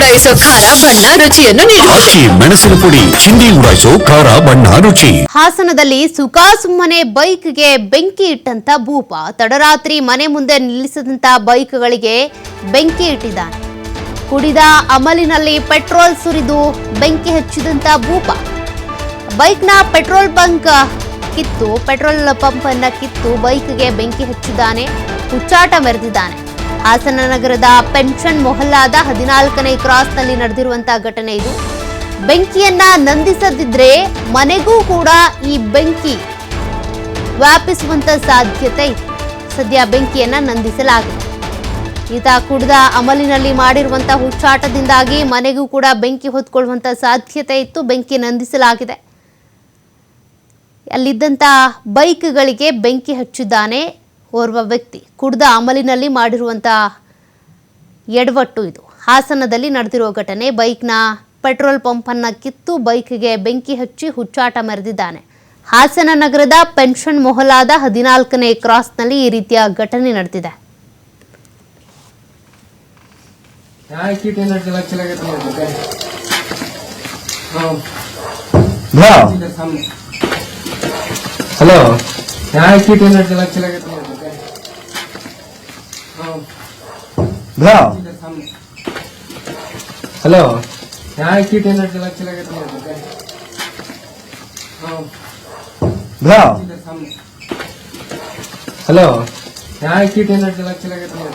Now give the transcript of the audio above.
ಉಡಾಯಿಸೋ ಖಾರ ಬಣ್ಣ ರುಚಿಯನ್ನು ಅಕ್ಕಿ ಮೆಣಸಿನ ಪುಡಿ ಚಿಂದಿ ಉಡಾಯಿಸೋ ಖಾರ ಬಣ್ಣ ರುಚಿ. ಹಾಸನದಲ್ಲಿ ಸುಖಾಸುಮ್ಮನೆ ಬೈಕ್ಗೆ ಬೆಂಕಿ ಇಟ್ಟಂತ ಭೂಪ ತಡರಾತ್ರಿ ಮನೆ ಮುಂದೆ ನಿಲ್ಲಿಸಿದಂತ ಬೈಕ್ಗಳಿಗೆ ಬೆಂಕಿ ಇಟ್ಟಿದ್ದಾನೆ. ಕುಡಿದ ಅಮಲಿನಲ್ಲಿ ಪೆಟ್ರೋಲ್ ಸುರಿದು ಬೆಂಕಿ ಹಚ್ಚಿದಂತ ಭೂಪ ಬೈಕ್ನ ಪೆಟ್ರೋಲ್ ಪಂಪ್ ಅನ್ನ ಕಿತ್ತು ಬೈಕ್ಗೆ ಬೆಂಕಿ ಹಚ್ಚಿದ್ದಾನೆ. ಹುಚ್ಚಾಟ ಮೆರೆದಿದ್ದಾನೆ. ಹಾಸನ ನಗರದ ಪೆನ್ಷನ್ ಮೊಹಲ್ಲಾದ 14ನೇ ಕ್ರಾಸ್ನಲ್ಲಿ ನಡೆದಿರುವಂತಹ ಘಟನೆ ಇದು. ಬೆಂಕಿಯನ್ನ ನಂದಿಸದಿದ್ರೆ ಮನೆಗೂ ಕೂಡ ಈ ಬೆಂಕಿ ವ್ಯಾಪಿಸುವಂತ ಸಾಧ್ಯತೆ ಇತ್ತು. ಸದ್ಯ ಬೆಂಕಿಯನ್ನ ನಂದಿಸಲಾಗಿದೆ. ಈತ ಕುಡಿದ ಅಮಲಿನಲ್ಲಿ ಮಾಡಿರುವಂತಹ ಹುಚ್ಚಾಟದಿಂದಾಗಿ ಮನೆಗೂ ಕೂಡ ಬೆಂಕಿ ಹೊತ್ಕೊಳ್ಳುವಂತ ಸಾಧ್ಯತೆ ಇತ್ತು. ಬೆಂಕಿ ನಂದಿಸಲಾಗಿದೆ. ಅಲ್ಲಿದ್ದಂಥ ಬೈಕ್ಗಳಿಗೆ ಬೆಂಕಿ ಹಚ್ಚಿದ್ದಾನೆ ಓರ್ವ ವ್ಯಕ್ತಿ. ಕುಡಿದ ಅಮಲಿನಲ್ಲಿ ಮಾಡಿರುವಂಥ ಎಡವಟ್ಟು ಇದು. ಹಾಸನದಲ್ಲಿ ನಡೆದಿರುವ ಘಟನೆ. ಬೈಕ್ನ ಪೆಟ್ರೋಲ್ ಪಂಪನ್ನು ಕಿತ್ತು ಬೈಕ್ಗೆ ಬೆಂಕಿ ಹಚ್ಚಿ ಹುಚ್ಚಾಟ ಮೆರೆದಿದ್ದಾನೆ. ಹಾಸನ ನಗರದ ಪೆನ್ಷನ್ ಮೊಹಲ್ಲಾದ 14ನೇ ಕ್ರಾಸ್ನಲ್ಲಿ ಈ ರೀತಿಯ ಘಟನೆ ನಡೆದಿದೆ. हेलो यहाँ किट चला चला भैया हेलो यहाँ किट चला चला भैया हेलो यहाँ किट चला चला